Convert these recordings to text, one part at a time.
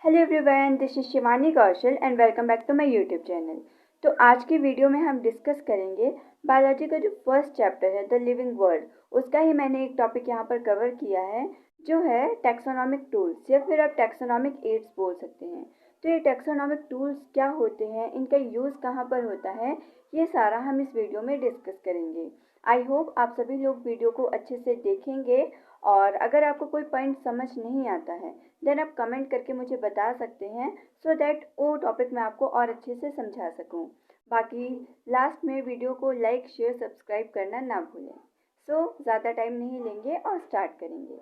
Hello everyone, this is Shivani Kaushal and welcome back to my YouTube channel. तो आज की video में हम डिस्कस करेंगे बायोलॉजी का जो फर्स्ट चैप्टर है द लिविंग वर्ल्ड। उसका ही मैंने एक टॉपिक यहाँ पर कवर किया है जो है टैक्सोनॉमिक टूल्स या फिर आप टैक्सोनॉमिक एड्स बोल सकते हैं। तो ये टैक्सोनॉमिक टूल्स क्या होते हैं, इनका यूज़ कहाँ पर होता है, ये सारा हम इस वीडियो में डिस्कस करेंगे। आई होप आप सभी लोग वीडियो को अच्छे से देखेंगे और अगर आपको कोई पॉइंट समझ नहीं आता है देन आप कमेंट करके मुझे बता सकते हैं सो दैट वो टॉपिक मैं आपको और अच्छे से समझा सकूं। बाकी लास्ट में वीडियो को लाइक शेयर सब्सक्राइब करना ना भूलें। सो ज़्यादा टाइम नहीं लेंगे और स्टार्ट करेंगे।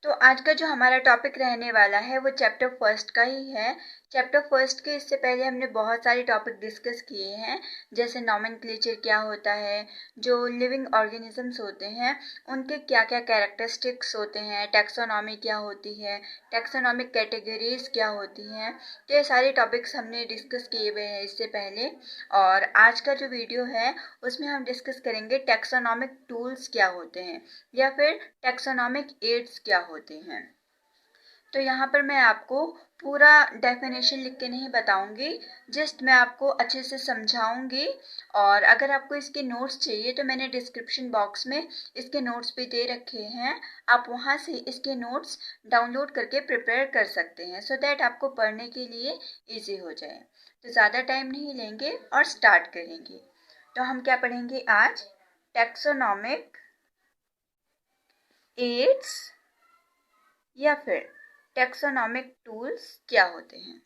तो आज का जो हमारा टॉपिक रहने वाला है वो चैप्टर फर्स्ट का ही है। चैप्टर फर्स्ट के इससे पहले हमने बहुत सारे टॉपिक डिस्कस किए हैं, जैसे नॉमेनक्लेचर क्या होता है, जो लिविंग ऑर्गेनिजम्स होते हैं उनके क्या क्या कैरेक्टरिस्टिक्स होते हैं, टैक्सोनॉमी क्या होती है, टैक्सोनॉमिक कैटेगरीज क्या होती हैं। तो ये सारे टॉपिक्स हमने डिस्कस किए हुए हैं इससे पहले। और आज का जो वीडियो है उसमें हम डिस्कस करेंगे टैक्सोनॉमिक टूल्स क्या होते हैं या फिर टैक्सोनॉमिक एड्स क्या होते हैं। तो यहाँ पर मैं आपको पूरा डेफिनेशन लिख के नहीं बताऊंगी, जस्ट मैं आपको अच्छे से समझाऊंगी। और अगर आपको इसके नोट्स चाहिए तो मैंने डिस्क्रिप्शन बॉक्स में इसके नोट्स भी दे रखे हैं, आप वहाँ से इसके नोट्स डाउनलोड करके प्रिपेयर कर सकते हैं सो दैट आपको पढ़ने के लिए इजी हो जाए। तो ज़्यादा टाइम नहीं लेंगे और स्टार्ट करेंगे। तो हम क्या पढ़ेंगे आज? टैक्सोनॉमिक एड्स या फिर टैक्सोनॉमिक टूल्स क्या होते हैं।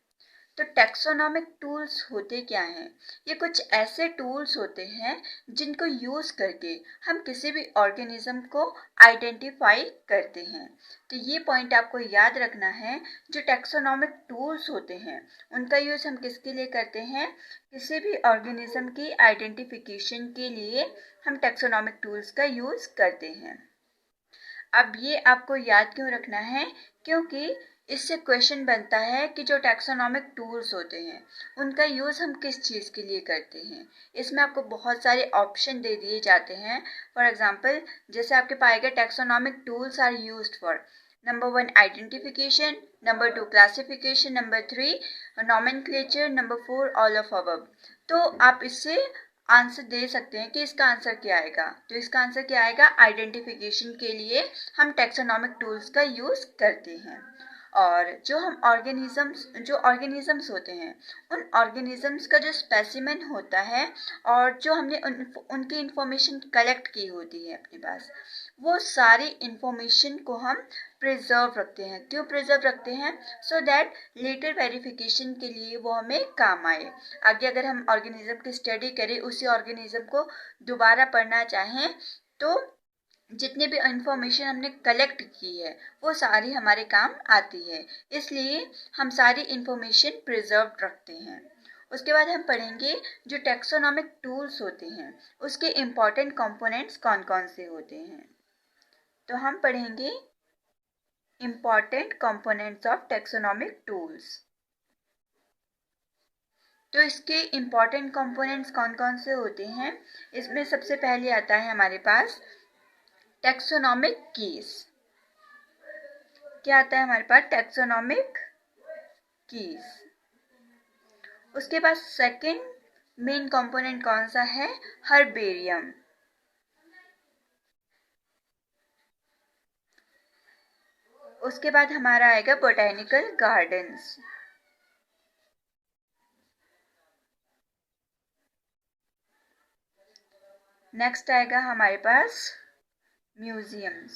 तो टैक्सोनॉमिक टूल्स होते क्या हैं? ये कुछ ऐसे टूल्स होते हैं जिनको यूज़ करके हम किसी भी ऑर्गेनिज्म को आइडेंटिफाई करते हैं। तो ये पॉइंट आपको याद रखना है, जो टैक्सोनॉमिक टूल्स होते हैं उनका यूज़ हम किसके लिए करते हैं? किसी भी ऑर्गेनिज्म की आइडेंटिफिकेशन के लिए हम टैक्सोनॉमिक टूल्स का यूज़ करते हैं। अब ये आपको याद क्यों रखना है? क्योंकि इससे क्वेश्चन बनता है कि जो टैक्सोनॉमिक टूल्स होते हैं उनका यूज़ हम किस चीज़ के लिए करते हैं। इसमें आपको बहुत सारे ऑप्शन दे दिए जाते हैं। फॉर एग्जांपल, जैसे आपके पाएगा taxonomic tools are used for number 1 identification, number 2 classification, number 3 nomenclature, number 4 all of above. तो आप इससे आंसर दे सकते हैं कि इसका आंसर क्या आएगा। तो इसका आंसर क्या आएगा? आइडेंटिफिकेशन के लिए हम टैक्सोनॉमिक टूल्स का यूज़ करते हैं। और जो ऑर्गेनिजम्स होते हैं उन ऑर्गेनिजम्स का जो स्पेसिमेन होता है और जो हमने उनकी इंफॉर्मेशन कलेक्ट की होती है अपने पास, वो सारी इंफॉर्मेशन को हम प्रिजर्व रखते हैं। क्यों प्रिजर्व रखते हैं? सो दैट लेटर वेरिफिकेशन के लिए वो हमें काम आए। आगे अगर हम ऑर्गेनिज्म की स्टडी करें, उसी ऑर्गेनिज्म को दोबारा पढ़ना चाहें, तो जितनी भी इंफॉर्मेशन हमने कलेक्ट की है वो सारी हमारे काम आती है, इसलिए हम सारी इंफॉर्मेशन प्रिजर्व रखते हैं। उसके बाद हम पढ़ेंगे जो टैक्सोनॉमिक टूल्स होते हैं उसके इम्पॉर्टेंट कंपोनेंट्स कौन कौन से होते हैं। तो हम पढ़ेंगे important components of taxonomic tools. तो इसके इम्पॉर्टेंट कंपोनेंट्स कौन कौन से होते हैं? इसमें सबसे पहले आता है हमारे पास टैक्सोनॉमिक कीज। क्या आता है हमारे पास? Taxonomic keys. उसके बाद सेकंड मेन कंपोनेंट कौन सा है? हर्बेरियम। उसके बाद हमारा आएगा बोटेनिकल गार्डन्स। नेक्स्ट आएगा हमारे पास म्यूजियम्स।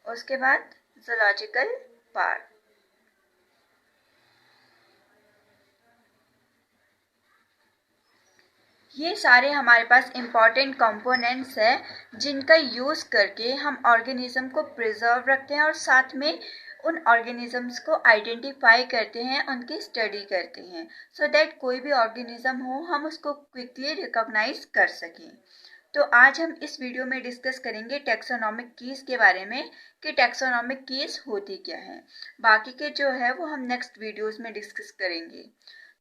उसके बाद जूलॉजिकल पार्क। ये सारे हमारे पास इम्पॉर्टेंट कंपोनेंट्स हैं जिनका यूज़ करके हम ऑर्गेनिज्म को प्रिजर्व रखते हैं और साथ में उन ऑर्गेनिजम्स को आइडेंटिफाई करते हैं, उनकी स्टडी करते हैं सो दैट कोई भी ऑर्गेनिज्म हो हम उसको क्विकली रिकॉग्नाइज कर सकें। तो आज हम इस वीडियो में डिस्कस करेंगे टैक्सोनॉमिक कीज के बारे में कि टैक्सोनॉमिक कीज होती क्या है। बाकी के जो है वो हम नेक्स्ट वीडियोस में डिस्कस करेंगे।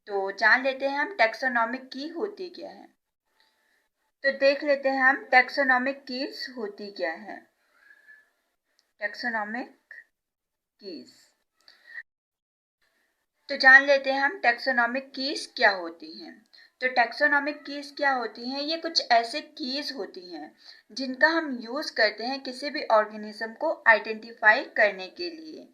तो जान लेते हैं हम टैक्सोनॉमिक की होती क्या है। तो देख लेते हैं हम टैक्सोनॉमिक कीज होती क्या है। Taxonomic keys. तो जान लेते हैं हम टैक्सोनॉमिक कीज क्या होती हैं। तो टैक्सोनॉमिक कीज क्या होती हैं? ये कुछ ऐसे कीज होती हैं जिनका हम यूज़ करते हैं किसी भी ऑर्गेनिज्म को आइडेंटिफाई करने के लिए।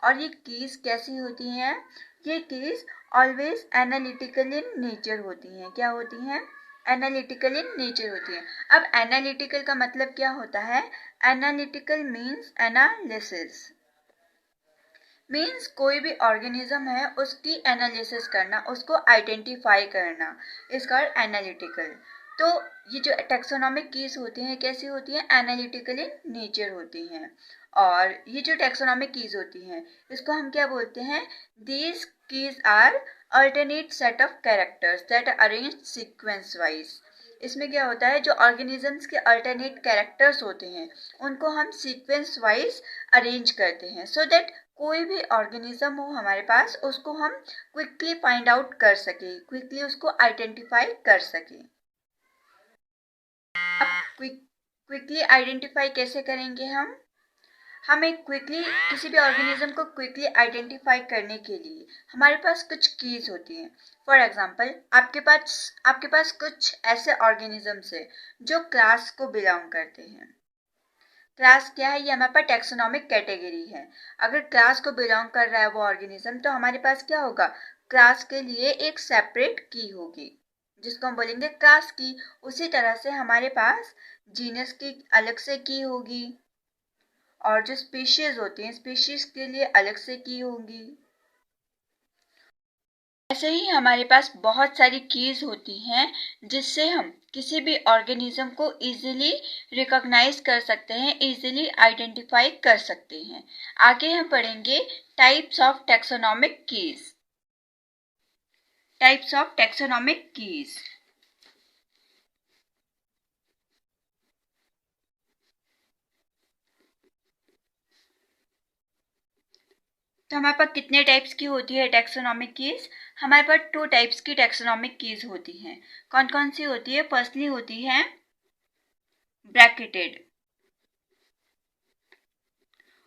और ये कीज कैसी होती हैं? ये keys always analytical in nature होती हैं। क्या होती हैं? एनालिटिकल इन नेचर होती हैं। अब एनालिटिकल का मतलब क्या होता है? एनालिटिकल मीन्स एनालिसिस, मीन्स कोई भी ऑर्गेनिज्म है उसकी एनालिसिस करना, उसको आइडेंटिफाई करना, इसका एनालिटिकल। तो ये जो टैक्सोनॉमिक कीज होती हैं कैसी होती हैं? एनालिटिकल इन नेचर होती हैं। और ये जो टैक्सोनॉमिक कीज होती हैं इसको हम क्या बोलते हैं? These keys are alternate set of characters that arrange sequence wise. इसमें क्या होता है? जो ऑर्गेनिजम्स के अल्टरनेट कैरेक्टर्स होते हैं उनको हम सीक्वेंस वाइज अरेंज करते हैं सो दैट कोई भी ऑर्गेनिज्म हो हमारे पास उसको हम क्विकली फाइंड आउट कर सके, क्विकली उसको आइडेंटिफाई कर सके। अब क्विकली आइडेंटिफाई कैसे करेंगे हम? हमें क्विकली किसी भी ऑर्गेनिज्म को क्विकली आइडेंटिफाई करने के लिए हमारे पास कुछ कीज होती हैं। फॉर एग्जांपल आपके पास कुछ ऐसे ऑर्गेनिजम्स है जो क्लास को बिलोंग करते हैं। क्लास क्या है? ये हमारे पास टैक्सोनॉमिक कैटेगरी है। अगर क्लास को बिलोंग कर रहा है वो ऑर्गेनिज्म तो हमारे पास क्या होगा? क्लास के लिए एक सेपरेट की होगी जिसको हम बोलेंगे क्लास की। उसी तरह से हमारे पास जीनस की अलग से की होगी और जो स्पीशीज होती हैं स्पीशीज के लिए अलग से की होगी। ऐसे ही हमारे पास बहुत सारी कीज होती हैं जिससे हम किसी भी ऑर्गेनिज्म को इजीली रिकॉग्नाइज कर सकते हैं, इजीली आइडेंटिफाई कर सकते हैं। आगे हम पढ़ेंगे types of taxonomic keys. Types of taxonomic keys. तो हमारे पास कितने टाइप्स की होती है टैक्सोनॉमिक कीज? हमारे पास 2 टाइप्स की टैक्सोनॉमिक कीज होती हैं। कौन कौन सी होती है? फर्स्टली होती है ब्रैकेटेड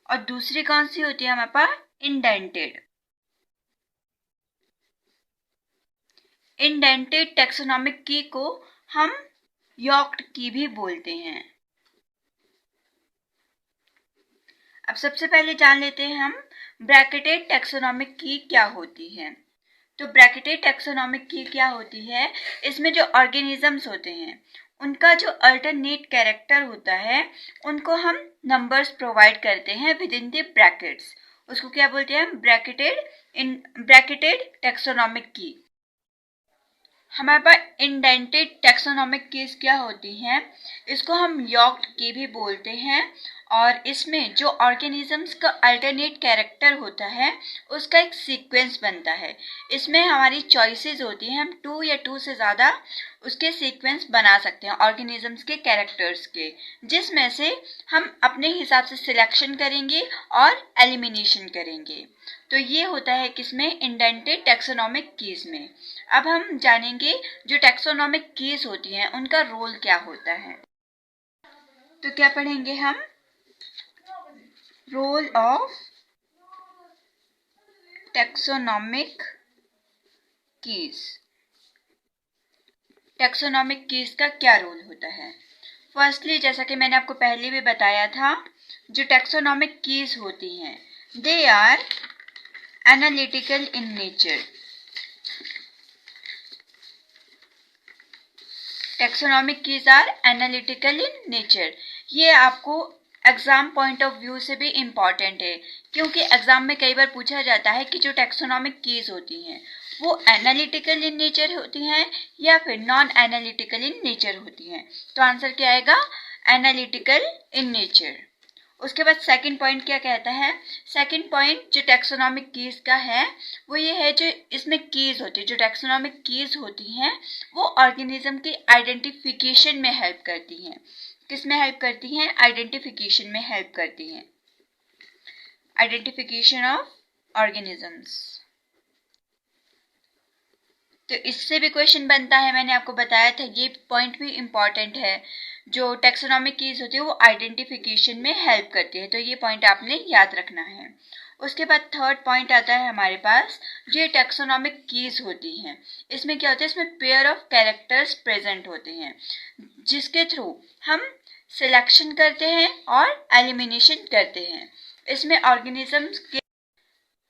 और दूसरी कौन सी होती है हमारे पास? इंडेंटेड। इंडेंटेड टैक्सोनॉमिक की को हम यॉक्ड की भी बोलते हैं। अब सबसे पहले जान लेते हैं हम ब्रैकेटेड टैक्सोनॉमिक की क्या होती है। तो ब्रैकेटेड टैक्सोनॉमिक की क्या होती है? इसमें जो ऑर्गेनिजम्स होते हैं उनका जो अल्टरनेट कैरेक्टर होता है उनको हम नंबर्स प्रोवाइड करते हैं विद इन द ब्रैकेट्स। उसको क्या बोलते हैं? ब्रैकेटेड टैक्सोनॉमिक की। हमारे पास इंडेंटेड टैक्सोनॉमिक कीज क्या होती हैं? इसको हम यॉक्ड की भी बोलते हैं और इसमें जो ऑर्गेनिजम्स का अल्टरनेट कैरेक्टर होता है उसका एक सीक्वेंस बनता है। इसमें हमारी चॉइसेस होती हैं, हम 2 या 2 से ज़्यादा उसके सीक्वेंस बना सकते हैं ऑर्गेनिजम्स के कैरेक्टर्स के, जिसमें से हम अपने हिसाब से सिलेक्शन करेंगे और एलिमिनेशन करेंगे। तो ये होता है किसमें? इंडेंटेड टैक्सोनॉमिक कीज में। अब हम जानेंगे जो टैक्सोनॉमिक कीज होती हैं उनका रोल क्या होता है। तो क्या पढ़ेंगे हम? Role of taxonomic keys. Taxonomic keys का क्या रोल होता है? फर्स्टली जैसा कि मैंने आपको पहले भी बताया था, जो टैक्सोनॉमिक कीज होती हैं they are analytical in nature. Taxonomic keys are analytical in nature. ये आपको एग्जाम पॉइंट ऑफ व्यू से भी इम्पॉर्टेंट है क्योंकि एग्जाम में कई बार पूछा जाता है कि जो टैक्सोनॉमिक कीज होती हैं वो एनालिटिकल इन नेचर होती हैं या फिर नॉन एनालिटिकल इन नेचर होती हैं। तो आंसर क्या आएगा? Analytical in nature. उसके बाद सेकंड पॉइंट क्या कहता है? सेकंड पॉइंट जो टैक्सोनॉमिक कीज का है वो ये है जो इसमें कीज होती है, जो टैक्सोनॉमिक कीज होती हैं वो ऑर्गेनिज्म की आइडेंटिफिकेशन में हेल्प करती हैं। किस में हेल्प करती हैं? आइडेंटिफिकेशन में हेल्प करती हैं। Identification of organisms. तो इससे भी क्वेश्चन बनता है, मैंने आपको बताया था ये पॉइंट भी इम्पॉर्टेंट है। जो टेक्सोनॉमिक कीज होती है वो आइडेंटिफिकेशन में हेल्प करती है, तो ये पॉइंट आपने याद रखना है। उसके बाद थर्ड पॉइंट आता है हमारे पास, जो ये टेक्सोनॉमिक कीज होती हैं, इसमें क्या होता है, इसमें पेयर ऑफ कैरेक्टर्स प्रेजेंट होते हैं, जिसके थ्रू हम सिलेक्शन करते हैं और एलिमिनेशन करते हैं। इसमें ऑर्गेनिजम्स के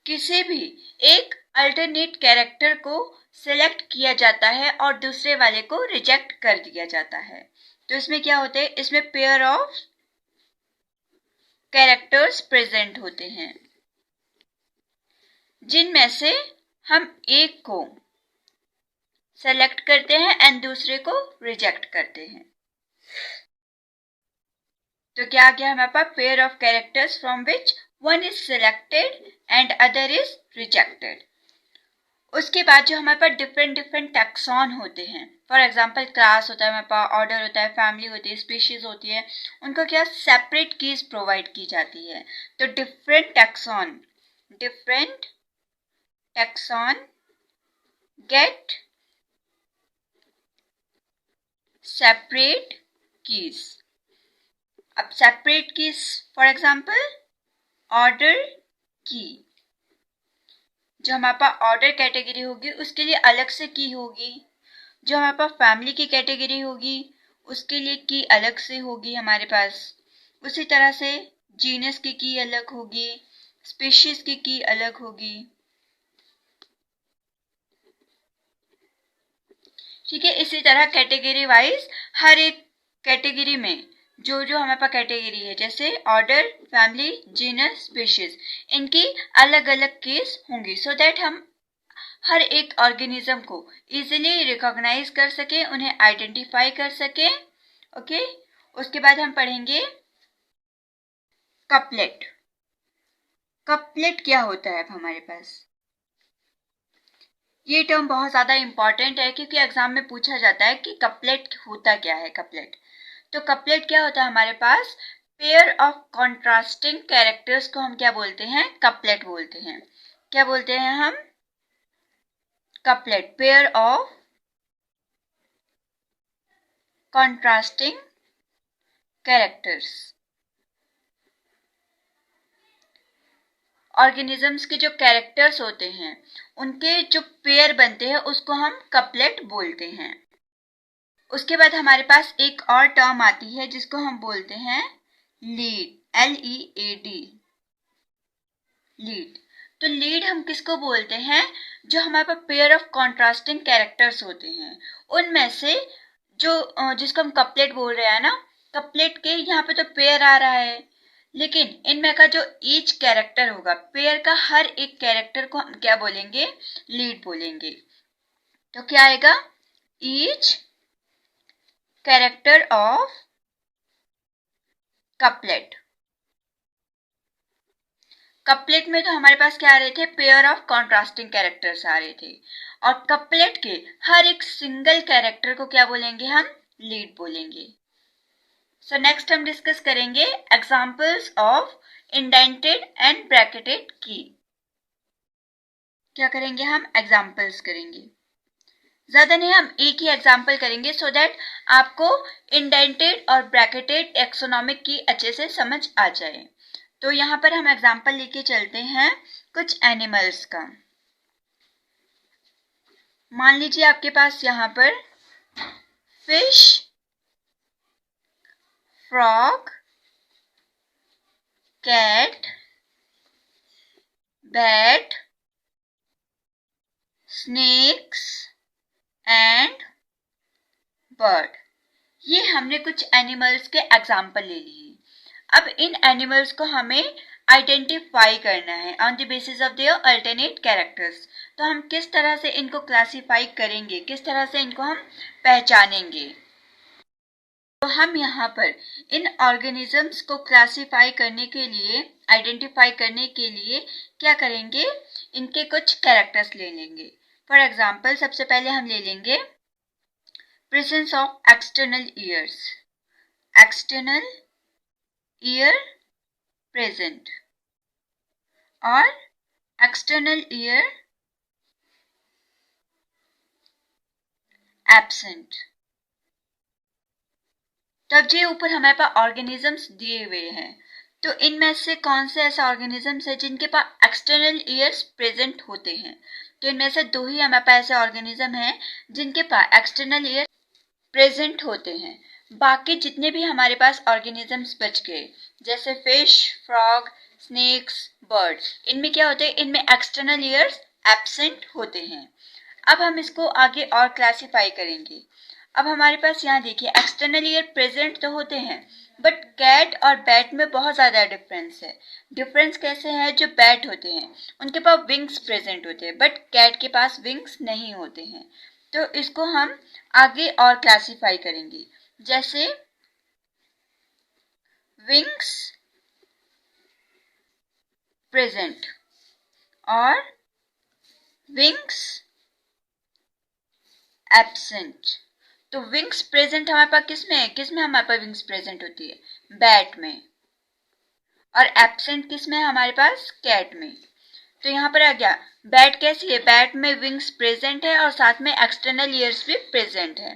किसी भी एक अल्टरनेट कैरेक्टर को सिलेक्ट किया जाता है और दूसरे वाले को रिजेक्ट कर दिया जाता है। तो इसमें क्या होते हैं, इसमें पेयर ऑफ कैरेक्टर्स प्रेजेंट होते हैं, जिनमें से हम एक को सेलेक्ट करते हैं एंड दूसरे को रिजेक्ट करते हैं। तो क्या आ गया हमारे पास, pair of characters from which one is selected and other is rejected. उसके बाद जो हमारे पास डिफरेंट डिफरेंट टैक्सॉन होते हैं, फॉर एग्जांपल क्लास होता है हमारे पास, ऑर्डर होता है, फैमिली होती है, स्पीशीज होती है, उनको क्या सेपरेट कीज प्रोवाइड की जाती है। तो different taxon get separate keys. अब separate keys for example order की, जो हमारे पास ऑर्डर कैटेगरी होगी उसके लिए अलग से की होगी, जो हमारे पास फैमिली की कैटेगरी होगी उसके लिए की अलग से होगी हमारे पास। उसी तरह से जीनस की अलग होगी, स्पीशीज की अलग होगी। ठीक है, इसी तरह कैटेगरी वाइज हर एक कैटेगरी में जो जो हमारे पास कैटेगरी है, जैसे ऑर्डर, फैमिली, जीनस, स्पीशीज, इनकी अलग अलग केस होंगी, सो दैट हम हर एक ऑर्गेनिज्म को इजीली रिकॉग्नाइज कर सके, उन्हें आइडेंटिफाई कर सके। ओके, उसके बाद हम पढ़ेंगे कपलेट। कपलेट क्या होता है अब हमारे पास, ये टर्म बहुत ज्यादा इंपॉर्टेंट है क्योंकि एग्जाम में पूछा जाता है कि कपलेट होता क्या है। कपलेट, तो कपलेट क्या होता है हमारे पास, पेयर ऑफ कॉन्ट्रास्टिंग कैरेक्टर्स को हम क्या बोलते हैं, कपलेट बोलते हैं। क्या बोलते हैं हम, couplet, pair of contrasting characters. Organisms के जो कैरेक्टर्स होते हैं उनके जो पेयर बनते हैं उसको हम कपलेट बोलते हैं। उसके बाद हमारे पास एक और टर्म आती है जिसको हम बोलते हैं लीड, LEAD, लीड। तो लीड हम किसको बोलते हैं, जो हमारे पास पेयर ऑफ कॉन्ट्रास्टिंग कैरेक्टर्स होते हैं उनमें से जो जिसको हम कपलेट बोल रहे हैं ना, कपलेट के यहाँ पे तो पेयर आ रहा है, लेकिन इनमें का जो ईच कैरेक्टर होगा, पेयर का हर एक कैरेक्टर को हम क्या बोलेंगे, लीड बोलेंगे। तो क्या आएगा, each character of couplet. Couplet में तो हमारे पास क्या आ रहे थे, पेयर ऑफ कॉन्ट्रास्टिंग कैरेक्टर्स आ रहे थे, और कपलेट के हर एक सिंगल कैरेक्टर को क्या बोलेंगे हम, लीड बोलेंगे। सो नेक्स्ट हम डिस्कस करेंगे examples of indented and bracketed की। क्या करेंगे हम, एग्जांपल्स करेंगे, ज्यादा नहीं, हम एक ही एग्जांपल करेंगे सो दैट आपको इंडेंटेड और ब्रैकेटेड टेक्सोनॉमिक की अच्छे से समझ आ जाए। तो यहाँ पर हम एग्जांपल लेके चलते हैं कुछ एनिमल्स का। मान लीजिए आपके पास यहाँ पर fish, frog, cat, bat, snakes and bird, ये हमने कुछ एनिमल्स के एग्जाम्पल ले लिए। अब इन एनिमल्स को हमें आइडेंटिफाई करना है on the basis of their alternate characters. तो हम किस तरह से इनको क्लासिफाई करेंगे, किस तरह से इनको हम पहचानेंगे। तो हम यहाँ पर इन ऑर्गेनिजम्स को क्लासिफाई करने के लिए, आइडेंटिफाई करने के लिए क्या करेंगे, इनके कुछ कैरेक्टर्स ले लेंगे। फॉर एग्जाम्पल सबसे पहले हम ले लेंगे presence of external years, external ear present और एक्सटर्नल ईयर एब्सेंट। तो अब ये ऊपर हमारे पास ऑर्गेनिजम्स दिए हुए हैं, तो इनमें से कौन से ऐसे ऑर्गेनिजम्स है जिनके पास एक्सटर्नल ईयर्स प्रेजेंट होते हैं? तो इनमें से दो ही हमारे पास ऐसे ऑर्गेनिज्म हैं जिनके पास एक्सटर्नल ईयर प्रेजेंट होते हैं। बाकी जितने भी हमारे पास ऑर्गेनिजम्स बच गए, जैसे फिश, फ्रॉग, स्नेक्स, बर्ड, इनमें क्या होते हैं? इनमें एक्सटर्नल ईयर्स एब्सेंट होते हैं। अब हम इसको आगे और क्लासिफाई करेंगे। अब हमारे पास यहाँ देखिए, एक्सटर्नल ईयर प्रेजेंट तो होते हैं, बट कैट और बैट में बहुत ज़्यादा डिफरेंस है। डिफरेंस कैसे है? जो बैट होते हैं उनके पास विंग्स प्रेजेंट होते हैं, बट कैट के पास विंग्स नहीं होते हैं। तो इसको हम आगे और क्लासिफाई करेंगे, जैसे विंग्स प्रेजेंट और विंग्स एब्सेंट। तो विंग्स प्रेजेंट हमारे पास किसमें है? किसमें हमारे पास विंग्स प्रेजेंट होती है? बैट में। और एब्सेंट किसमें है? हमारे पास कैट में। तो यहाँ पर आ गया, बैट कैसी है? बैट में विंग्स प्रेजेंट है और साथ में एक्सटर्नल ईयर्स भी प्रेजेंट है।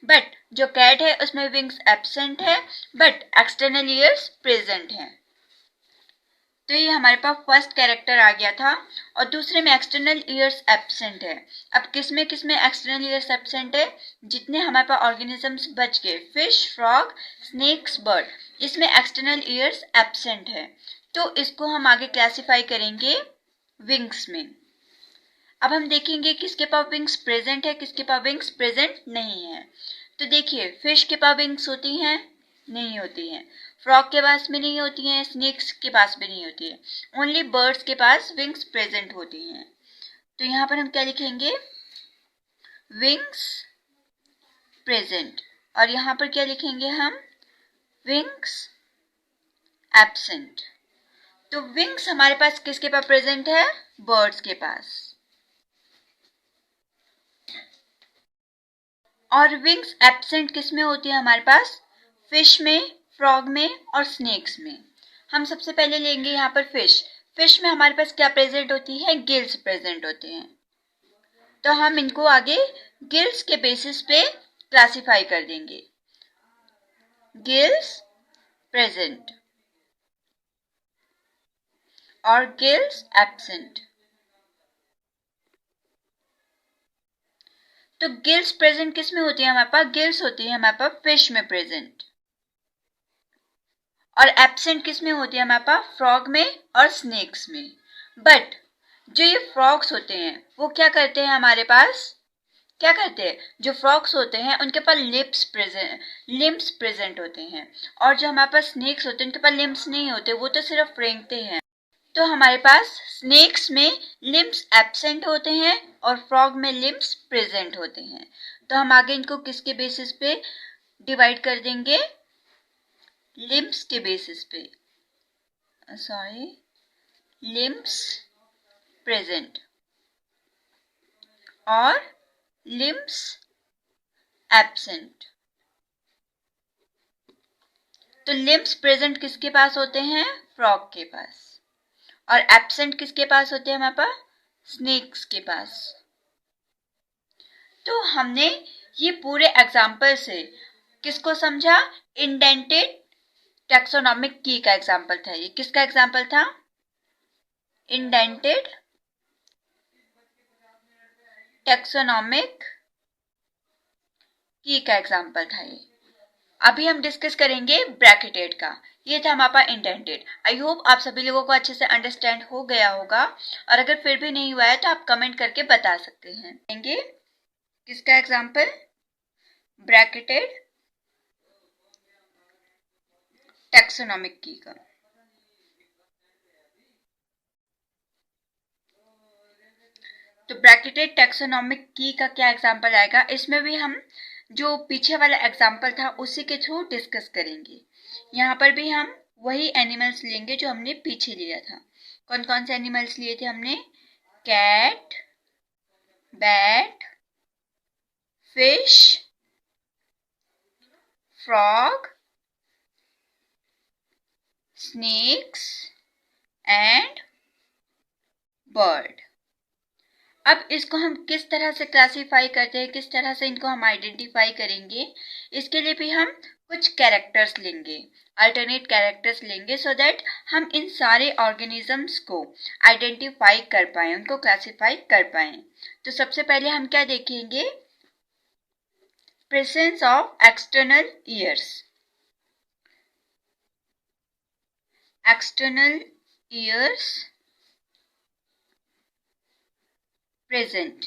बट जो कैट है उसमें विंग्स एब्सेंट है बट एक्सटर्नल ईयर्स प्रेजेंट है। तो ये हमारे पास फर्स्ट कैरेक्टर आ गया था। और दूसरे में एक्सटर्नल ईयर्स एब्सेंट है। अब किसमें एक्सटर्नल ईयर्स एब्सेंट है? जितने हमारे पास ऑर्गेनिजम्स बच गए, फिश, फ्रॉग, स्नेक्स, बर्ड, इसमें एक्सटर्नल ईयर्स एब्सेंट है। तो इसको हम आगे क्लासिफाई करेंगे विंग्स में। अब हम देखेंगे किसके पास विंग्स प्रेजेंट है, किसके पास विंग्स प्रेजेंट नहीं है। तो देखिए, फिश के पास विंग्स होती हैं? नहीं होती हैं। फ्रॉग के पास भी नहीं होती हैं, स्नेक्स के पास भी नहीं होती है। ओनली बर्ड्स के पास विंग्स प्रेजेंट होती हैं। तो यहाँ पर हम क्या लिखेंगे? Wings present. और यहाँ पर क्या लिखेंगे हम? Wings absent. तो विंग्स हमारे पास किसके पास प्रेजेंट है? बर्ड्स के पास। और विंग्स एब्सेंट किस में होती है हमारे पास? फिश में, फ्रॉग में और स्नेक्स में। हम सबसे पहले लेंगे यहाँ पर फिश। फिश में हमारे पास क्या प्रेजेंट होती है? गिल्स प्रेजेंट होते हैं। तो हम इनको आगे गिल्स के बेसिस पे क्लासिफाई कर देंगे। गिल्स प्रेजेंट और गिल्स एब्सेंट। तो गिल्स प्रेजेंट किस में होती है हमारे पास? गिल्स होती है हमारे पास फिश में प्रेजेंट। और एब्सेंट किस में होती है हमारे पास? फ्रॉग में और स्नेक्स में। बट जो ये फ्रॉग्स होते हैं वो क्या करते हैं हमारे पास? क्या करते हैं? जो फ्रॉग्स होते हैं उनके पास लिम्स प्रेजेंट होते हैं। और जो हमारे पास स्नेक्स होते हैं उनके पास लिम्स नहीं होते, वो तो सिर्फ रेंगते हैं। तो हमारे पास स्नेक्स में लिम्स एब्सेंट होते हैं और फ्रॉग में लिम्स प्रेजेंट होते हैं। तो हम आगे इनको किसके बेसिस पे डिवाइड कर देंगे? लिम्स के बेसिस पे। लिम्स प्रेजेंट और लिम्स एब्सेंट। तो लिम्स प्रेजेंट किसके पास होते हैं? फ्रॉग के पास। और एब्सेंट किसके पास होते हैं हमारे पास? स्नेक्स के पास। तो हमने ये पूरे एग्जाम्पल से किसको समझा? इंडेंटेड टैक्सोनॉमिक की का एग्जाम्पल था। ये किसका एग्जाम्पल था? इंडेंटेड टैक्सोनॉमिक की का एग्जाम्पल था ये। अभी हम डिस्कस करेंगे ब्रैकेटेड का। ये था हमारा पास इंडेंटेड। आई होप आप सभी लोगों को अच्छे से अंडरस्टैंड हो गया होगा, और अगर फिर भी नहीं हुआ है तो आप कमेंट करके बता सकते हैं। देंगे किसका एग्जाम्पल? ब्रैकेटेड टैक्सोनॉमिक की का। तो ब्रैकेटेड टैक्सोनॉमिक की का क्या एग्जाम्पल आएगा? इसमें भी हम जो पीछे वाला एग्जाम्पल था उसी के थ्रू डिस्कस करेंगे। यहाँ पर भी हम वही एनिमल्स लेंगे जो हमने पीछे लिया था। कौन कौन से एनिमल्स लिए थे हमने? Cat, bat, fish, frog, snakes and bird. अब इसको हम किस तरह से क्लासिफाई करते हैं, किस तरह से इनको हम आइडेंटिफाई करेंगे, इसके लिए भी हम कुछ कैरेक्टर्स लेंगे, अल्टरनेट कैरेक्टर्स लेंगे, सो दैट हम इन सारे ऑर्गेनिजम्स को आइडेंटिफाई कर पाए, उनको क्लासिफाई कर पाए। तो सबसे पहले हम क्या देखेंगे, presence of external years. External years present.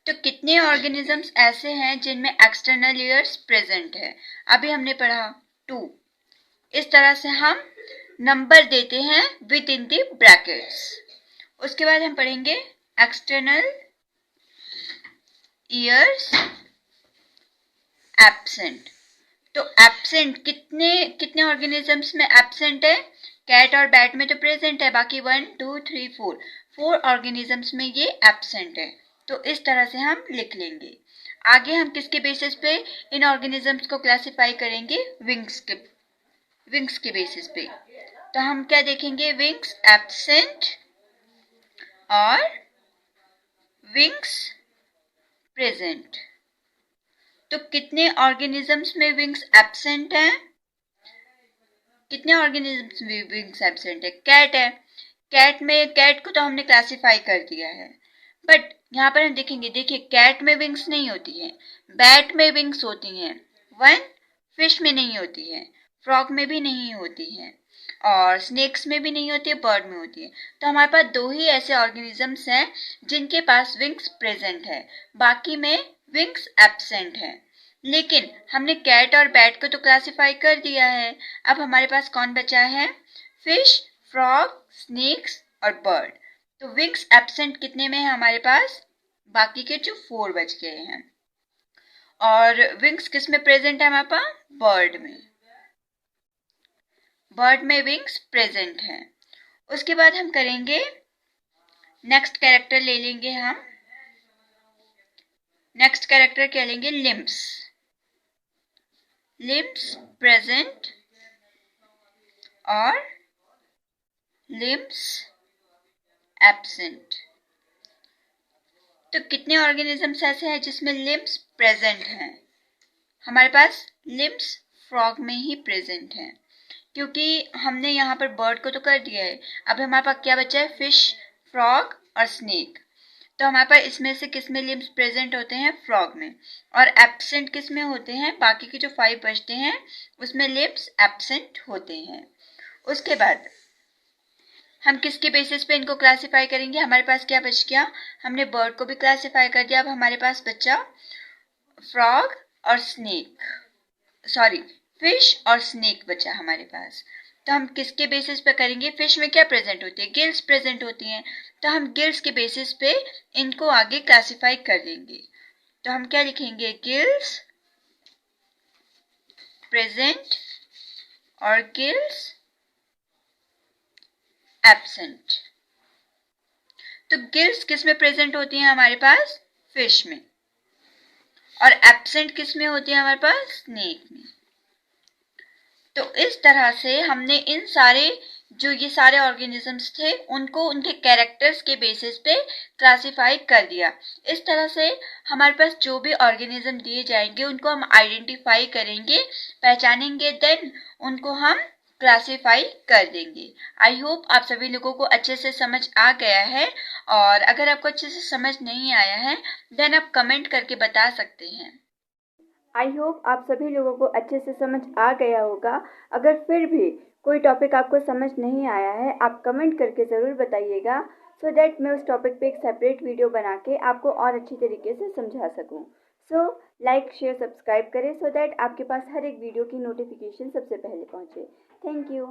तो कितने ऑर्गेनिजम्स ऐसे हैं जिनमें एक्सटर्नल ईयर्स प्रेजेंट है? अभी हमने पढ़ा 2। इस तरह से हम नंबर देते हैं विद इन द ब्रैकेट्स। उसके बाद हम पढ़ेंगे एक्सटर्नल ईयर्स एब्सेंट। तो एब्सेंट कितने कितने ऑर्गेनिजम्स में एब्सेंट है? कैट और बैट में तो प्रेजेंट है, बाकी 1 2 3 4 ऑर्गेनिजम्स में ये एब्सेंट है। तो इस तरह से हम लिख लेंगे। आगे हम किसके बेसिस पे इन ऑर्गेनिजम्स को क्लासिफाई करेंगे? विंग्स के बेसिस पे। तो हम क्या देखेंगे, विंग्स एब्सेंट और विंग्स प्रेजेंट। तो कितने ऑर्गेनिजम्स में विंग्स एब्सेंट हैं? कितने ऑर्गेनिजम्स में विंग्स एब्सेंट है? कैट है। कैट को तो हमने क्लासिफाई कर दिया है, बट यहाँ पर हम देखेंगे, देखिए कैट में विंग्स नहीं होती है, बैट में विंग्स होती हैं, फिश में नहीं होती है, फ्रॉग में भी नहीं होती है, और स्नेक्स में भी नहीं होती है, बर्ड में होती है। तो हमारे पास 2 ही ऐसे ऑर्गेनिजम्स हैं जिनके पास विंग्स प्रेजेंट है, बाकी में विंग्स एब्सेंट है। लेकिन हमने कैट और बैट को तो क्लासिफाई कर दिया है। अब हमारे पास कौन बचा है? फिश, फ्रॉग, स्नेक्स और बर्ड। तो विंग्स एब्सेंट कितने में है हमारे पास? बाकी के जो 4 बच गए हैं। और विंग्स किस में प्रेजेंट है हमारे पास? बर्ड में। बर्ड में विंग्स प्रेजेंट हैं। उसके बाद हम करेंगे, नेक्स्ट कैरेक्टर ले लेंगे हम। नेक्स्ट कैरेक्टर क्या लेंगे? लिम्स। लिम्स प्रेजेंट और लिम्स एब्सेंट। तो कितने ऑर्गेनिजम्स ऐसे हैं जिसमें लिम्स प्रेजेंट हैं? हमारे पास लिम्स फ्रॉग में ही प्रेजेंट हैं, क्योंकि हमने यहाँ पर बर्ड को तो कर दिया है। अब हमारे पास क्या बचा है? फिश, फ्रॉग और स्नेक। तो हमारे पास इसमें से किस में लिम्स प्रेजेंट होते हैं? फ्रॉग में। और एब्सेंट किस में होते हैं? बाकी के जो 5 बचते हैं उसमें लिम्स एब्सेंट होते हैं। उसके बाद हम किसके बेसिस पे इनको क्लासिफाई करेंगे? हमारे पास क्या बच गया? हमने बर्ड को भी क्लासिफाई कर दिया। अब हमारे पास बचा फ्रॉग और स्नेक, सॉरी फिश और स्नेक बचा हमारे पास। तो हम किसके बेसिस पे करेंगे? फिश में क्या प्रेजेंट होती है? गिल्स प्रेजेंट होती हैं। तो हम गिल्स के बेसिस पे इनको आगे क्लासिफाई कर देंगे। तो हम क्या लिखेंगे? गिल्स प्रेजेंट और गिल्स एब्सेंट। तो गिल्स किस में प्रेजेंट होती हैं हमारे पास? फिश में। और एब्सेंट किस में होती है हमारे पास? स्नेक में। तो इस तरह से हमने इन सारे जो ये सारे ऑर्गेनिजम्स थे उनको उनके कैरेक्टर्स के बेसिस पे क्लासिफाई कर दिया। इस तरह से हमारे पास जो भी ऑर्गेनिज्म दिए जाएंगे उनको हम आइडेंटिफाई करेंगे, पहचानेंगे, देन उनको हम क्लासिफाई कर देंगे। आई होप आप सभी लोगों को अच्छे से समझ आ गया है, और अगर आपको अच्छे से समझ नहीं आया है देन आप कमेंट करके बता सकते हैं। आई होप आप सभी लोगों को अच्छे से समझ आ गया होगा। अगर फिर भी कोई टॉपिक आपको समझ नहीं आया है आप कमेंट करके ज़रूर बताइएगा, सो दैट मैं उस टॉपिक पे एक सेपरेट वीडियो बना के आपको और अच्छी तरीके से समझा सकूं। सो लाइक, शेयर, सब्सक्राइब करें, सो दैट आपके पास हर एक वीडियो की नोटिफिकेशन सबसे पहले पहुंचे। Thank you.